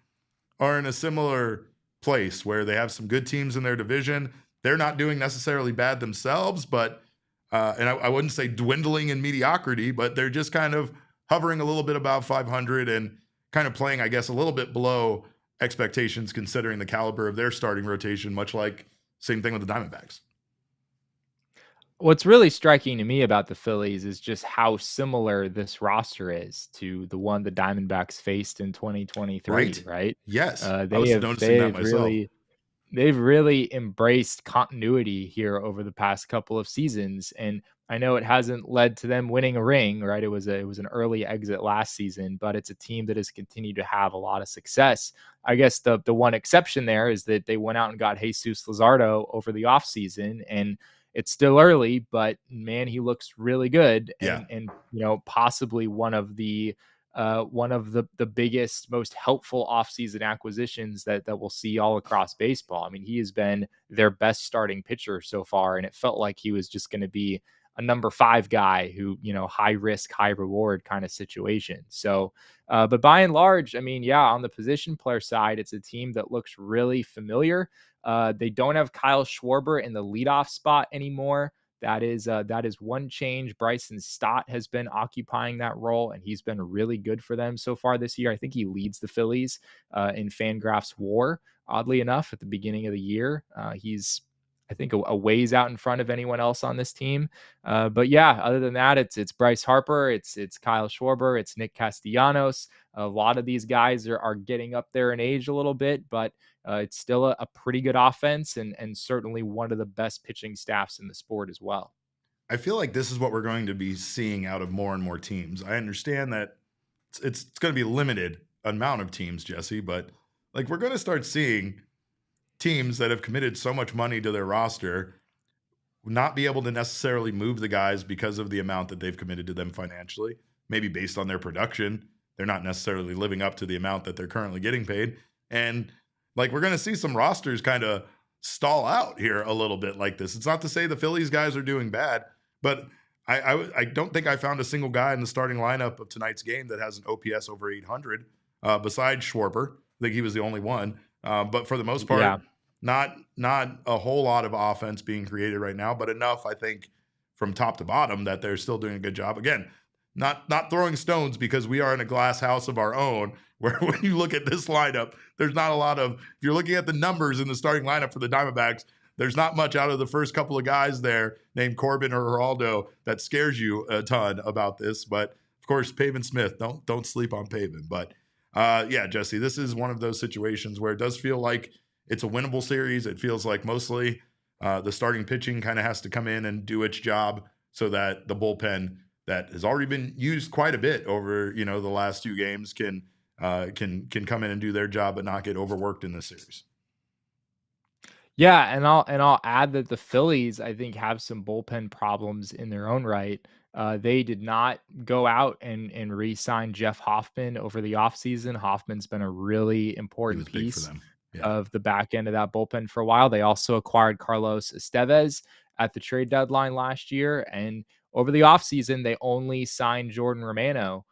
are in a similar place where they have some good teams in their division. They're not doing necessarily bad themselves, but and I wouldn't say dwindling in mediocrity, but they're just kind of hovering a little bit about 500 and kind of playing, I guess, a little bit below expectations considering the caliber of their starting rotation, much like same thing with the Diamondbacks. What's really striking to me about the Phillies is just how similar this roster is to the one the Diamondbacks faced in 2023, right? Yes. I was noticing that myself. They've really embraced continuity here over the past couple of seasons. And I know it hasn't led to them winning a ring, right? It was an early exit last season, but it's a team that has continued to have a lot of success. I guess the one exception there is that they went out and got Jesus Luzardo over the offseason, and it's still early, but man, he looks really good. And possibly one of the biggest, most helpful offseason acquisitions that we'll see all across baseball. I mean, he has been their best starting pitcher so far, and it felt like he was just going to be a number 5 guy who, high risk, high reward kind of situation. So, but by and large, I mean, yeah, on the position player side, it's a team that looks really familiar. They don't have Kyle Schwarber in the leadoff spot anymore. That is one change. Bryson Stott has been occupying that role, and he's been really good for them so far this year. I think he leads the Phillies in Fangraphs WAR, oddly enough, at the beginning of the year. He's, I think, a ways out in front of anyone else on this team. But yeah, other than that, it's Bryce Harper, it's Kyle Schwarber, it's Nick Castellanos. A lot of these guys are getting up there in age a little bit, but it's still a pretty good offense and certainly one of the best pitching staffs in the sport as well. I feel like this is what we're going to be seeing out of more and more teams. I understand that it's going to be a limited amount of teams, Jesse, but like we're going to start seeing teams that have committed so much money to their roster not be able to necessarily move the guys because of the amount that they've committed to them financially, maybe based on their production. They're not necessarily living up to the amount that they're currently getting paid. And like we're going to see some rosters kind of stall out here a little bit like this. It's not to say the Phillies guys are doing bad, but I don't think I found a single guy in the starting lineup of tonight's game that has an OPS over 800 besides Schwarber. I think he was the only one. But for the most part, not a whole lot of offense being created right now, but enough, I think, from top to bottom that they're still doing a good job. Again, not throwing stones because we are in a glass house of our own where when you look at this lineup, there's not a lot of, if you're looking at the numbers in the starting lineup for the Diamondbacks, there's not much out of the first couple of guys there named Corbin or Geraldo that scares you a ton about this. But of course, Pavin Smith, don't sleep on Pavin. But yeah, Jesse, this is one of those situations where it does feel like it's a winnable series. It feels like mostly the starting pitching kind of has to come in and do its job so that the bullpen that has already been used quite a bit over, the last 2 games can come in and do their job but not get overworked in this series. Yeah, and I'll add that the Phillies, I think, have some bullpen problems in their own right. They did not go out and re-sign Jeff Hoffman over the offseason. Hoffman's been a really important piece of the back end of that bullpen for a while. They also acquired Carlos Estevez at the trade deadline last year. And over the offseason, they only signed Jordan Romano,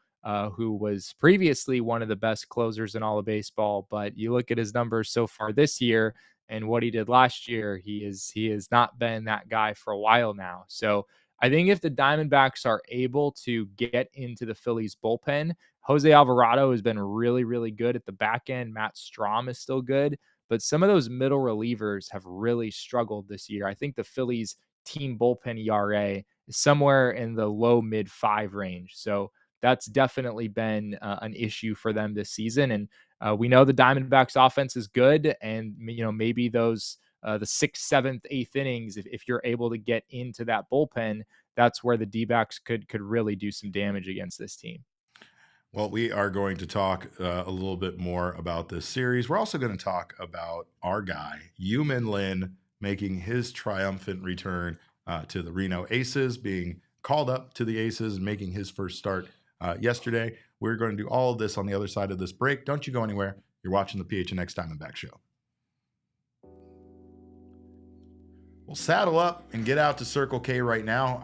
who was previously one of the best closers in all of baseball. But you look at his numbers so far this year and what he did last year, he has not been that guy for a while now. So I think if the Diamondbacks are able to get into the Phillies bullpen, Jose Alvarado has been really, really good at the back end. Matt Strahm is still good, but some of those middle relievers have really struggled this year. I think the Phillies team bullpen ERA is somewhere in the low mid 5 range. So that's definitely been an issue for them this season. And we know the Diamondbacks offense is good, and maybe those the 6th, 7th, 8th innings, if you're able to get into that bullpen, that's where the Dbacks could really do some damage against this team. Well, we are going to talk a little bit more about this series. We're also going to talk about our guy, Min-Lin, making his triumphant return to the Reno Aces, being called up to the Aces and making his first start yesterday. We're going to do all of this on the other side of this break. Don't you go anywhere. You're watching the PHNX Diamondback Show. Well, saddle up and get out to Circle K right now.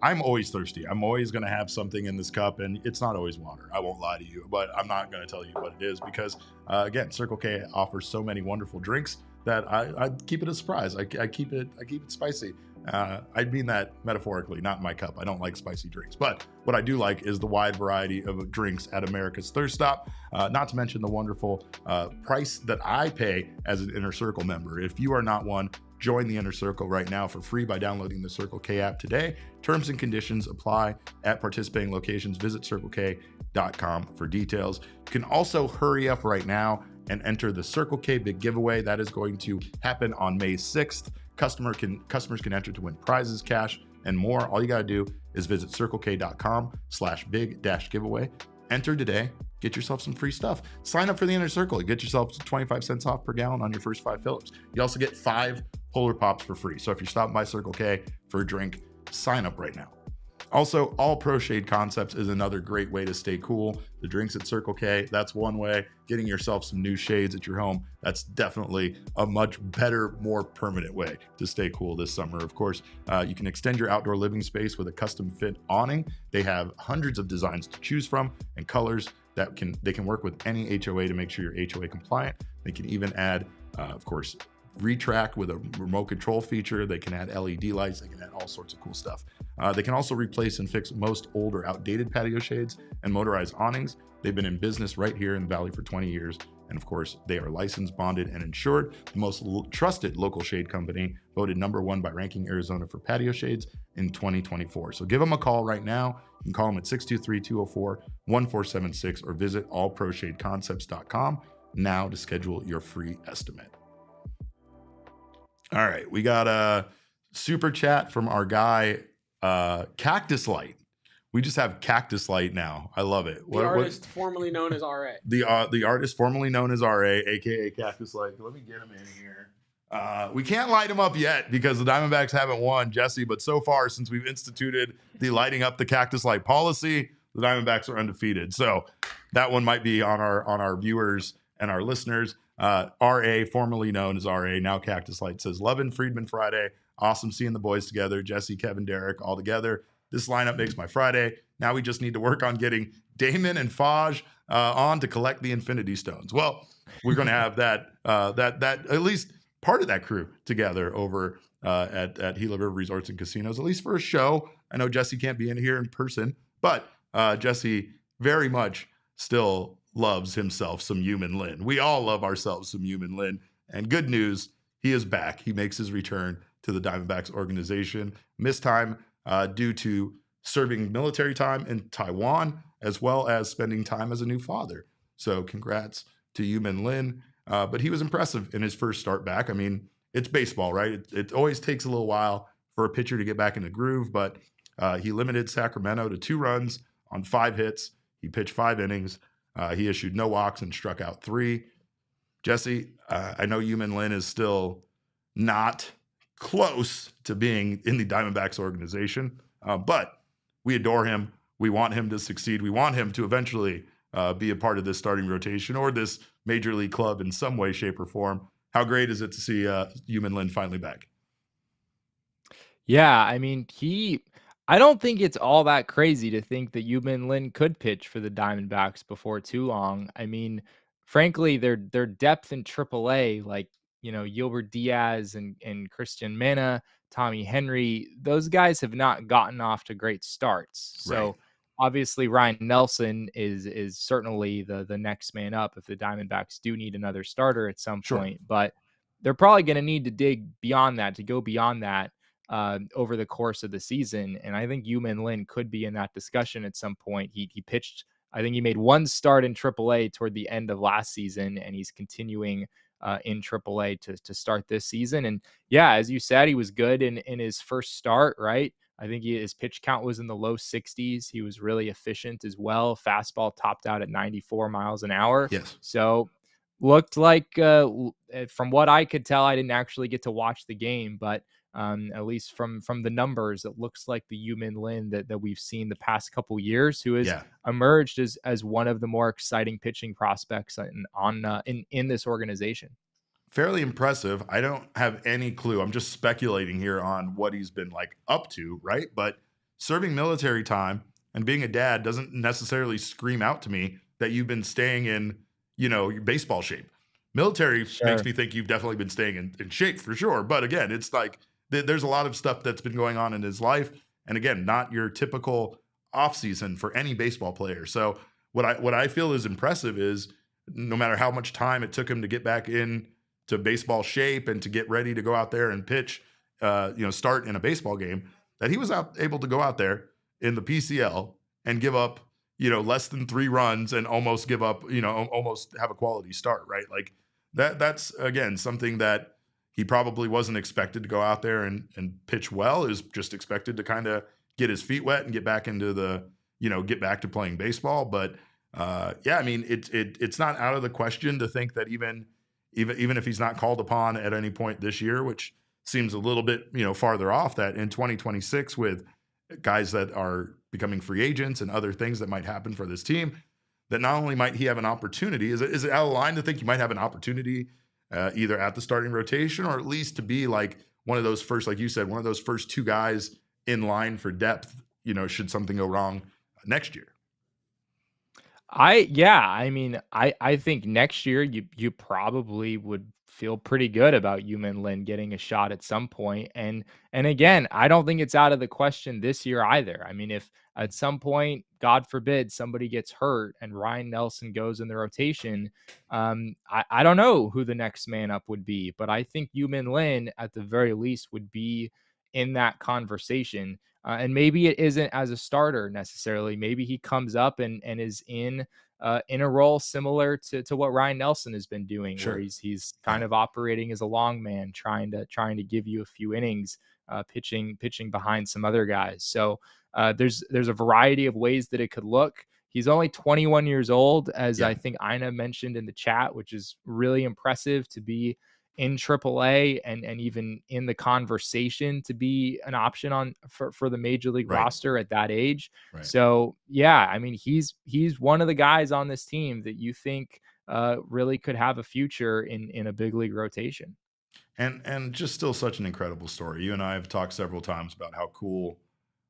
I'm always thirsty. I'm always going to have something in this cup, and it's not always water. I won't lie to you, but I'm not going to tell you what it is because, again, Circle K offers so many wonderful drinks that I keep it a surprise. I keep it spicy. I mean that metaphorically, not in my cup. I don't like spicy drinks, but what I do like is the wide variety of drinks at America's Thirst Stop, not to mention the wonderful price that I pay as an Inner Circle member. If you are not one, join the Inner Circle right now for free by downloading the Circle K app today. Terms and conditions apply at participating locations. Visit CircleK.com for details. You can also hurry up right now and enter the Circle K Big Giveaway. That is going to happen on May 6th. Customers can enter to win prizes, cash, and more. All you got to do is visit CircleK.com/big-giveaway. Enter today. Get yourself some free stuff. Sign up for the Inner Circle. Get yourself 25 cents off per gallon on your first 5 fill-ups. You also get 5 Polar Pops for free. So if you're stopping by Circle K for a drink, sign up right now. Also, All Pro Shade Concepts is another great way to stay cool. The drinks at Circle K, that's one way. Getting yourself some new shades at your home, that's definitely a much better, more permanent way to stay cool this summer. Of course, you can extend your outdoor living space with a custom fit awning. They have hundreds of designs to choose from and colors that they can work with any HOA to make sure you're HOA compliant. They can even add, of course, retract with a remote control feature. They can add LED lights. They can add all sorts of cool stuff. They can also replace and fix most old or outdated patio shades and motorized awnings. They've been in business right here in the Valley for 20 years. And of course, they are licensed, bonded, and insured. The most trusted local shade company, voted #1 by Ranking Arizona for patio shades in 2024. So give them a call right now. You can call them at 623-204-1476 or visit allproshadeconcepts.com now to schedule your free estimate. All right, we got a super chat from our guy, Cactus Light. We just have Cactus Light now. I love it. The artist formerly known as RA. The artist formerly known as RA, aka Cactus Light. Let me get him in here. We can't light him up yet because the Diamondbacks haven't won, Jesse. But so far, since we've instituted the lighting up the Cactus Light policy, the Diamondbacks are undefeated. So that one might be on our viewers and our listeners. RA, formerly known as RA, now Cactus Light, says, "Loving Friedman Friday. Awesome seeing the boys together. Jesse, Kevin, Derek, all together. This lineup makes my Friday. Now we just need to work on getting Damon and Faj on to collect the Infinity Stones." Well, we're going to have that at least part of that crew together over at Gila River Resorts and Casinos, at least for a show. I know Jesse can't be in here in person, but Jesse very much still loves himself some Min-Lin. We all love ourselves some Min-Lin. And good news, he is back. He makes his return to the Diamondbacks organization. Missed time due to serving military time in Taiwan, as well as spending time as a new father. So congrats to Min-Lin. But he was impressive in his first start back. I mean, it's baseball, right? It always takes a little while for a pitcher to get back in the groove, but he limited Sacramento to 2 runs on 5 hits. He pitched 5 innings. He issued no walks and struck out 3. Jesse, I know Min-Lin is still not close to being in the Diamondbacks organization, but we adore him. We want him to succeed. We want him to eventually be a part of this starting rotation or this major league club in some way, shape, or form. How great is it to see Min-Lin finally back? Yeah, I mean, I don't think it's all that crazy to think that Min-Lin could pitch for the Diamondbacks before too long. I mean, frankly, their depth in AAA, like, Gilbert Diaz and Christian Mena, Tommy Henry, those guys have not gotten off to great starts. So right. Obviously Ryan Nelson is certainly the next man up if the Diamondbacks do need another starter at some point. But they're probably going to need to dig beyond that, to go beyond that over the course of the season. And I think Min-Lin could be in that discussion at some point. He pitched, I think he made 1 start in AAA toward the end of last season, and he's continuing in AAA to start this season. And yeah, as you said, he was good in his first start, right? I think his pitch count was in the low 60s. He was really efficient as well. Fastball topped out at 94 miles an hour. Yes. So looked like, from what I could tell, I didn't actually get to watch the game, but at least from the numbers, it looks like the Min-Lin that we've seen the past couple years, who has emerged as one of the more exciting pitching prospects in this organization. Fairly impressive. I don't have any clue. I'm just speculating here on what he's been like up to, right? But serving military time and being a dad doesn't necessarily scream out to me that you've been staying in, your baseball shape. Military makes me think you've definitely been staying in shape for sure. But again, it's like there's a lot of stuff that's been going on in his life. And again, not your typical offseason for any baseball player. So what I feel is impressive is no matter how much time it took him to get back in to baseball shape and to get ready to go out there and pitch, start in a baseball game, that he was able to go out there in the PCL and give up, less than 3 runs and almost give up, almost have a quality start, right? Like that's again, something that he probably wasn't expected to go out there and pitch well. Is just expected to kind of get his feet wet and get back into get back to playing baseball. But I mean, it's not out of the question to think that even if he's not called upon at any point this year, which seems a little bit, farther off, that in 2026 with guys that are becoming free agents and other things that might happen for this team, that not only might he have an opportunity, is it out of line to think you might have an opportunity either at the starting rotation or at least to be like one of those first, like you said, one of those first 2 guys in line for depth, should something go wrong next year? I mean, I think next year you probably would feel pretty good about Min-Lin getting a shot at some point. And again, I don't think it's out of the question this year either. I mean, if at some point, God forbid, somebody gets hurt and Ryan Nelson goes in the rotation, I don't know who the next man up would be, but I think Min-Lin at the very least would be in that conversation. And maybe it isn't as a starter necessarily. Maybe he comes up and is in in a role similar to what Ryan Nelson has been doing, Sure. where he's kind of operating as a long man, trying to give you a few innings, pitching behind some other guys. So there's a variety of ways that it could look. He's only 21 years old, as I think Ina mentioned in the chat, which is really impressive to be in AAA and even in the conversation to be an option for the major league roster at that age. Right. So yeah, I mean, he's one of the guys on this team that you think really could have a future in a big league rotation. And just still such an incredible story. You and I have talked several times about how cool,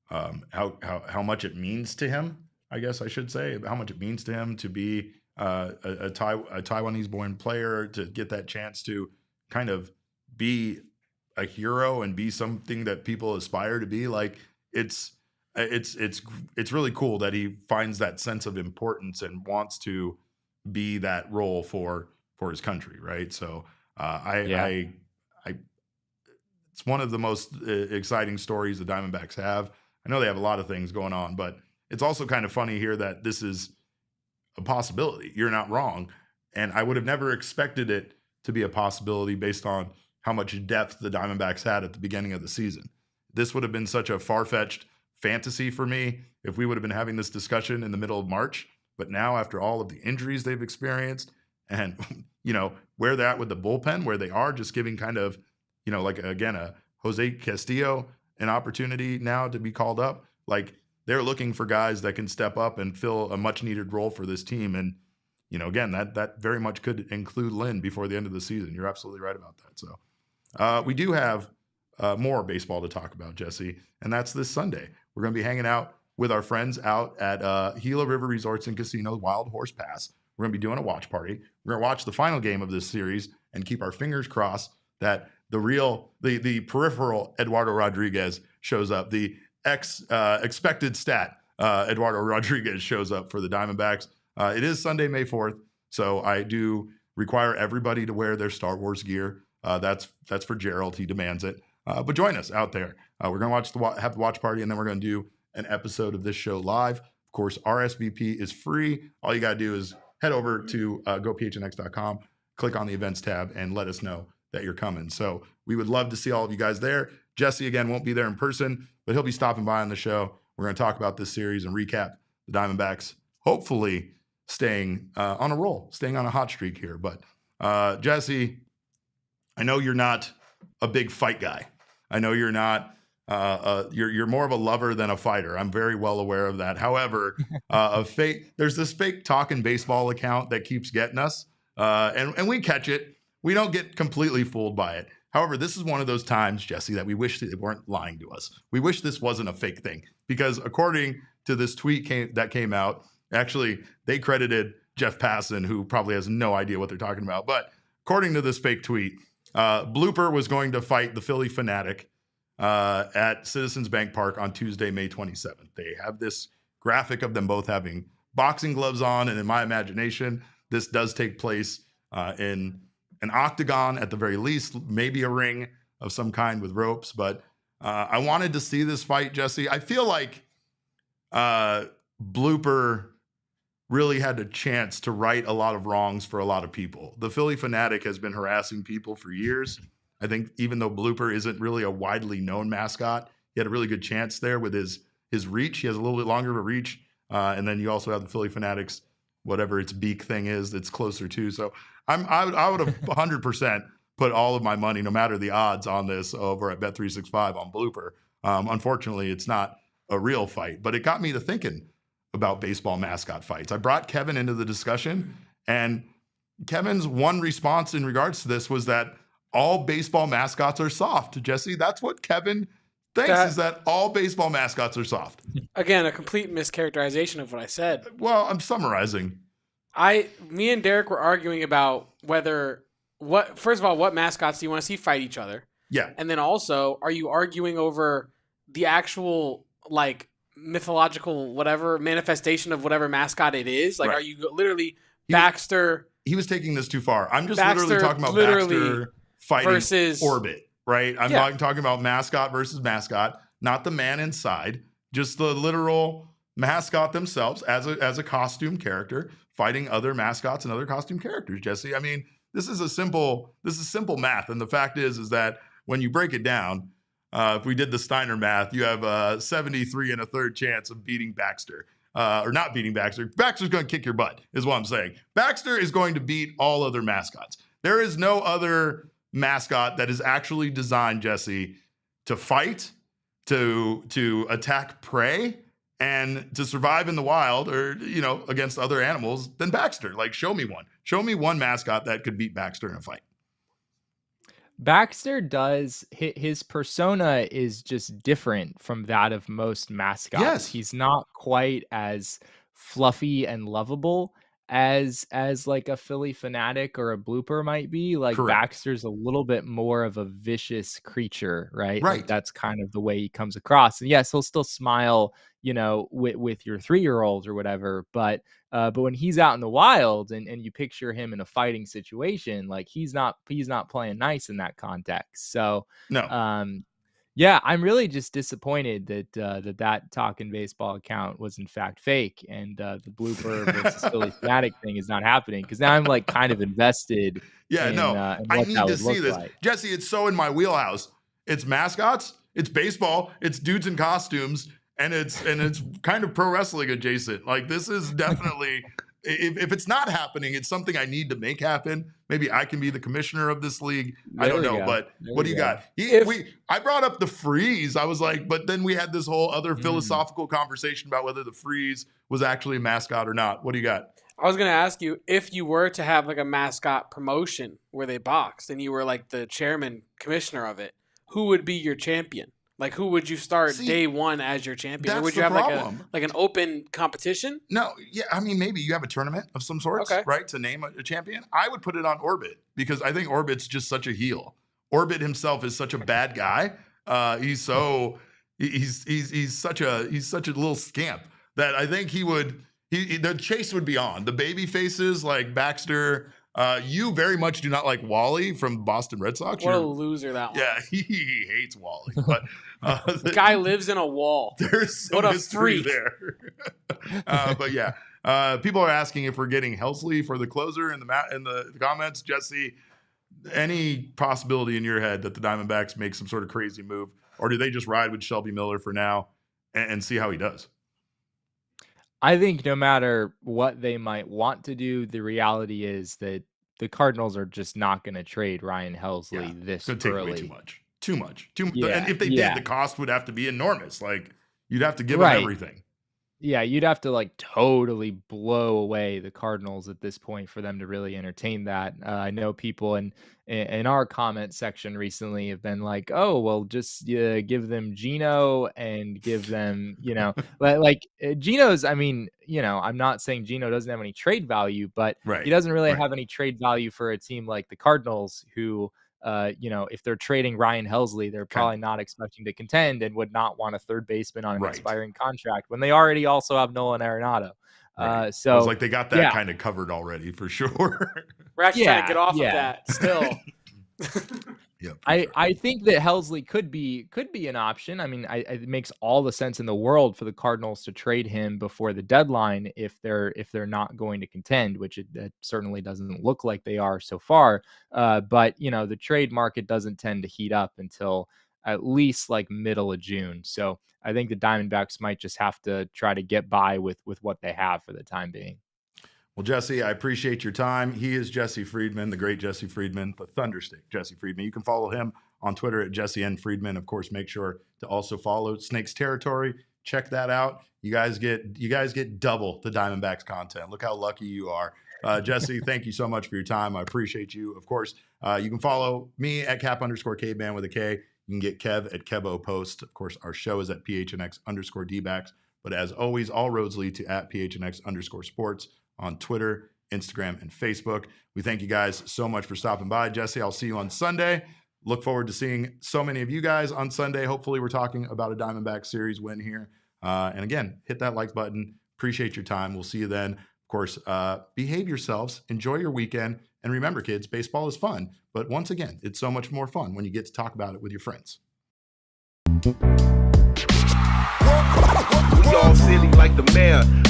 how much it means to him. I guess I should say how much it means to him to be a Taiwanese-born player, to get that chance to kind of be a hero and be something that people aspire to be. Like it's really cool that he finds that sense of importance and wants to be that role for his country, right? So it's one of the most exciting stories the Diamondbacks have. I know they have a lot of things going on, but it's also kind of funny here that this is a possibility. You're not wrong. And I would have never expected it to be a possibility based on how much depth the Diamondbacks had at the beginning of the season. This would have been such a far-fetched fantasy for me if we would have been having this discussion in the middle of March. But now, after all of the injuries they've experienced and, where they're at with the bullpen, where they are just giving kind of, like, again, a Jose Castillo an opportunity now to be called up. Like, they're looking for guys that can step up and fill a much needed role for this team. And, again, that very much could include Lin before the end of the season. You're absolutely right about that. So we do have more baseball to talk about, Jesse, and that's this Sunday. We're going to be hanging out with our friends out at Gila River Resorts and Casinos Wild Horse Pass. We're going to be doing a watch party. We're going to watch the final game of this series and keep our fingers crossed that the peripheral Eduardo Rodriguez shows up. The expected stat Eduardo Rodriguez shows up for the Diamondbacks. It is Sunday, May 4th, so I do require everybody to wear their Star Wars gear. That's for Gerald. He demands it. But join us out there. We're going to have the watch party, and then we're going to do an episode of this show live. Of course, RSVP is free. All you got to do is head over to gophnx.com, click on the events tab, and let us know that you're coming. So we would love to see all of you guys there. Jesse, again, won't be there in person, but he'll be stopping by on the show. We're going to talk about this series and recap the Diamondbacks, hopefully staying on a roll, staying on a hot streak here. But Jesse, I know you're not a big fight guy. I know you're not. You're more of a lover than a fighter. I'm very well aware of that. However, there's this fake talking baseball account that keeps getting us, and we catch it. We don't get completely fooled by it. However, this is one of those times, Jesse, that we wish they weren't lying to us. We wish this wasn't a fake thing, because according to this tweet that came out, actually they credited Jeff Passan, who probably has no idea what they're talking about. But according to this fake tweet, Blooper was going to fight the Philly Fanatic at Citizens Bank Park on Tuesday, May 27th. They have this graphic of them both having boxing gloves on, and in my imagination, this does take place in an octagon at the very least, maybe a ring of some kind with ropes. But I wanted to see this fight, Jesse. I feel like Blooper really had a chance to right a lot of wrongs for a lot of people. The Philly Fanatic has been harassing people for years. I think even though Blooper isn't really a widely known mascot, he had a really good chance there with his reach. He has a little bit longer of a reach. And then you also have the Philly Fanatics, whatever its beak thing is, that's closer to. So I would have 100% put all of my money, no matter the odds, on this over at Bet365 on Blooper. Unfortunately, it's not a real fight, but it got me to thinking about baseball mascot fights. I brought Kevin into the discussion, and Kevin's one response in regards to this was that all baseball mascots are soft. Jesse, that's what Kevin thinks, is that all baseball mascots are soft. Again, a complete mischaracterization of what I said. Well, I'm summarizing. Me and Derek were arguing about first of all, what mascots do you want to see fight each other? Yeah. And then also, are you arguing over the actual, like, mythological whatever manifestation of whatever mascot it is? Like, right. Are you literally Baxter? He was taking this too far. I'm just literally talking about Baxter fighting versus Orbit, right? I'm talking about mascot versus mascot, not the man inside, just the literal mascot themselves as a costume character fighting other mascots and other costume characters, Jesse. I mean, this is simple math. And the fact is that when you break it down, if we did the Steiner math, you have a 73 and a third chance of beating Baxter. Or not beating Baxter. Baxter's going to kick your butt, is what I'm saying. Baxter is going to beat all other mascots. There is no other mascot that is actually designed, Jesse, to fight, to attack prey, and to survive in the wild or, against other animals than Baxter. Like, show me one. Show me one mascot that could beat Baxter in a fight. Baxter does, his persona is just different from that of most mascots. Yes. He's not quite as fluffy and lovable as like a Philly fanatic or a blooper might be. Like, Correct. Baxter's a little bit more of a vicious creature, right? Right. Like, that's kind of the way he comes across. And yes, he'll still smile, with your 3-year-old or whatever, but when he's out in the wild and you picture him in a fighting situation, like, he's not playing nice in that context. So no. Yeah, I'm really just disappointed that Talkin' Baseball account was in fact fake, and the blooper versus Philly fanatic thing is not happening, because now I'm like kind of invested. Yeah, in I what need that to would see look this, like. Jesse. It's so in my wheelhouse. It's mascots, it's baseball, it's dudes in costumes, and it's kind of pro wrestling adjacent. Like, this is definitely. If it's not happening, it's something I need to make happen. Maybe I can be the commissioner of this league. I don't know, but what do you got? I brought up the freeze. I was like, but then we had this whole other philosophical conversation about whether the freeze was actually a mascot or not. What do you got? I was going to ask you, if you were to have like a mascot promotion where they boxed and you were like the chairman commissioner of it, who would be your champion? Like, who would you start day one as your champion? Or would you have like an open competition? No, yeah, I mean, maybe you have a tournament of some sorts, right, to name a champion. I would put it on Orbit, because I think Orbit's just such a heel. Orbit himself is such a bad guy. He's such a little scamp that I think the chase would be on. The baby faces like Baxter. You very much do not like Wally from Boston Red Sox. What a loser that one. Yeah, he hates Wally. But the guy lives in a wall. There's some history there. But yeah, people are asking if we're getting Helsley for the closer in the comments. Jesse, any possibility in your head that the Diamondbacks make some sort of crazy move, or do they just ride with Shelby Miller for now and see how he does? I think no matter what they might want to do, the reality is that the Cardinals are just not going to trade Ryan Helsley this early. Take way too much. And if they did, the cost would have to be enormous. Like, you'd have to give them everything. Yeah, you'd have to like totally blow away the Cardinals at this point for them to really entertain that. I know people in our comment section recently have been like, "Oh, well, just give them Gino and give them, like Gino's." I mean, I'm not saying Gino doesn't have any trade value, but he doesn't really have any trade value for a team like the Cardinals, who, if they're trading Ryan Helsley, they're probably not expecting to contend and would not want a third baseman on an expiring contract when they already also have Nolan Arenado. So it's like they got that kind of covered already for sure. We're actually trying to get off of that still. I think that Helsley could be an option. I mean, it makes all the sense in the world for the Cardinals to trade him before the deadline if they're not going to contend, which it certainly doesn't look like they are so far. But the trade market doesn't tend to heat up until at least like middle of June. So I think the Diamondbacks might just have to try to get by with what they have for the time being. Well, Jesse, I appreciate your time. He is Jesse Friedman, the great Jesse Friedman, the Thunderstick Jesse Friedman. You can follow him on Twitter at Jesse N. Friedman. Of course, make sure to also follow Snake's Territory. Check that out. You guys get double the Diamondbacks content. Look how lucky you are. Jesse, thank you so much for your time. I appreciate you. Of course, you can follow me at Cap_Caveman with a K. You can get Kev at Kevo Post. Of course, our show is at PHNX_Dbacks. But as always, all roads lead to at PHNX_Sports on Twitter, Instagram, and Facebook. We thank you guys so much for stopping by. Jesse, I'll see you on Sunday. Look forward to seeing so many of you guys on Sunday. Hopefully we're talking about a Diamondback series win here. And again, hit that like button. Appreciate your time. We'll see you then. Of course, behave yourselves. Enjoy your weekend. And remember, kids, baseball is fun. But once again, it's so much more fun when you get to talk about it with your friends. We all silly like the mayor.